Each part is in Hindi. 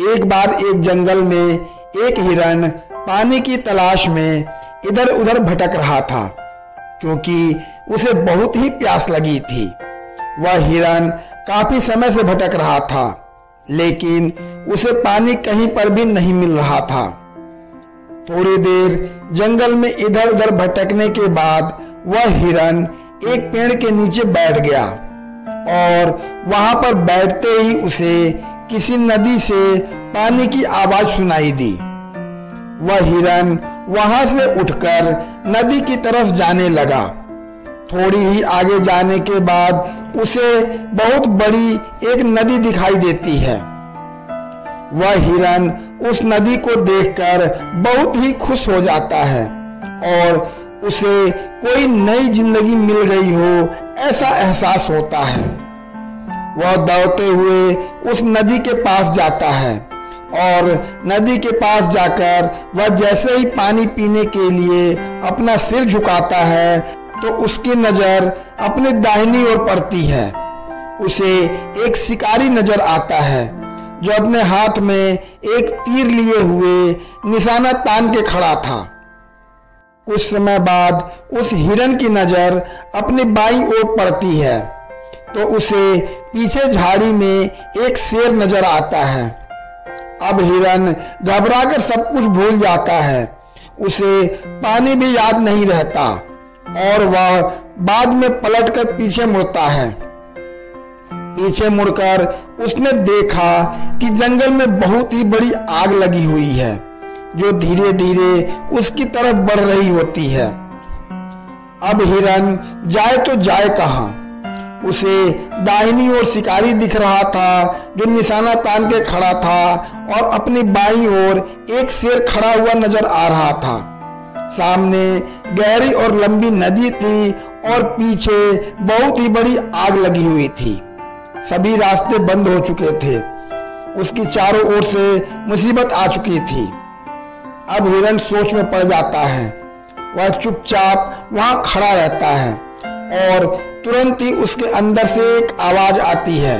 एक बार एक जंगल में एक हिरन पानी की तलाश में इधर उधर भटक रहा था, क्योंकि उसे बहुत ही प्यास लगी थी। वह हिरन काफी समय से भटक रहा था, लेकिन उसे पानी कहीं पर भी नहीं मिल रहा था। थोड़ी देर जंगल में इधर उधर भटकने के बाद वह हिरन एक पेड़ के नीचे बैठ गया और वहां पर बैठते ही उसे किसी नदी से पानी की आवाज सुनाई दी। वह हिरन वहां से उठकर नदी की तरफ जाने लगा। थोड़ी ही आगे जाने के बाद उसे बहुत बड़ी एक नदी दिखाई देती है। वह हिरन उस नदी को देखकर बहुत ही खुश हो जाता है और उसे कोई नई जिंदगी मिल गई हो ऐसा एहसास होता है। वह दौड़ते हुए उस नदी के पास जाता है और नदी के पास जाकर वह जैसे ही पानी पीने के लिए अपना सिर झुकाता है तो उसकी नजर अपने दाहिनी ओर पड़ती है। उसे एक शिकारी नजर आता है जो अपने हाथ में एक तीर लिए हुए निशाना तान के खड़ा था। कुछ समय बाद उस हिरन की नजर अपनी बाईं ओर पड़ती है तो उसे पीछे झाड़ी में एक शेर नजर आता है। अब हिरन घबराकर सब कुछ भूल जाता है। उसे पानी भी याद नहीं रहता और वह बाद में पलटकर पीछे मुड़ता है। पीछे मुड़कर उसने देखा कि जंगल में बहुत ही बड़ी आग लगी हुई है जो धीरे धीरे उसकी तरफ बढ़ रही होती है। अब हिरन जाए तो जाए कहां? उसे दाहिनी ओर शिकारी दिख रहा था जो निशाना तान के खड़ा था और अपनी बाईं ओर एक शेर खड़ा हुआ नजर आ रहा था। सामने गहरी और लंबी नदी थी और पीछे बहुत ही बड़ी आग लगी हुई थी। सभी रास्ते बंद हो चुके थे। उसकी चारों ओर से मुसीबत आ चुकी थी। अब हिरन सोच में पड़ जाता है। वह चुपचाप वहां खड़ा रहता है और तुरंत ही उसके अंदर से एक आवाज आती है,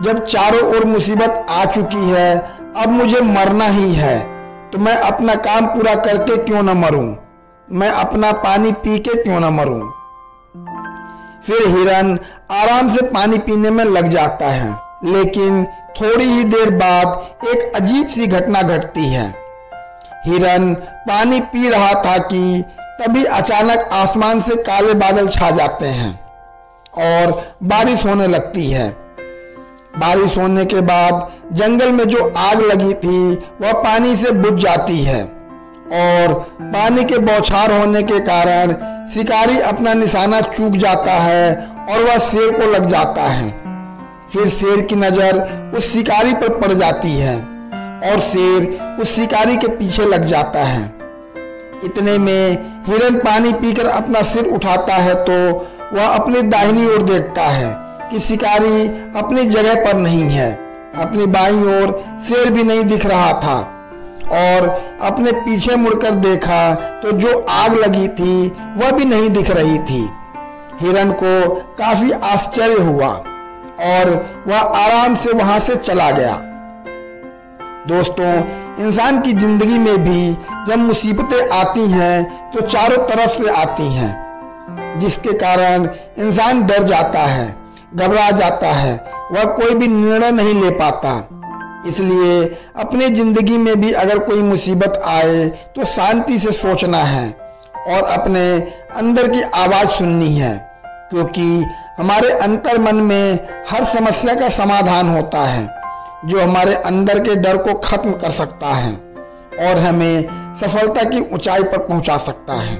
जब चारों ओर मुसीबत आ चुकी है, अब मुझे मरना ही है तो मैं अपना काम पूरा करके क्यों न मरूं, मैं अपना पानी पी के क्यों न मरूं। फिर हिरन आराम से पानी पीने में लग जाता है, लेकिन थोड़ी ही देर बाद एक अजीब सी घटना घटती है। हिरन पानी पी रहा था कि तभी अचानक आसमान से काले बादल छा जाते हैं और बारिश होने लगती है। बारिश होने के बाद जंगल में जो आग लगी थी वह पानी से बुझ जाती है और पानी के बौछार होने के कारण शिकारी अपना निशाना चूक जाता है और वह शेर को लग जाता है। फिर शेर की नजर उस शिकारी पर पड़ जाती है और शेर उस शिकारी के पीछे लग जाता है। इतने में हिरन पानी पीकर अपना सिर उठाता है तो वह अपनी दाहिनी ओर देखता है कि शिकारी अपनी जगह पर नहीं है। अपनी बाईं ओर शेर भी नहीं दिख रहा था और अपने पीछे मुड़कर देखा तो जो आग लगी थी वह भी नहीं दिख रही थी। हिरन को काफी आश्चर्य हुआ और वह आराम से वहां से चला गया। दोस्तों, इंसान की जिंदगी में भी जब मुसीबतें आती हैं तो चारों तरफ से आती हैं, जिसके कारण इंसान डर जाता है, घबरा जाता है, वह कोई भी निर्णय नहीं ले पाता। इसलिए अपनी जिंदगी में भी अगर कोई मुसीबत आए तो शांति से सोचना है और अपने अंदर की आवाज सुननी है, क्योंकि हमारे अंतर मन में हर समस्या का समाधान होता है जो हमारे अंदर के डर को खत्म कर सकता है और हमें सफलता की ऊंचाई पर पहुंचा सकता है।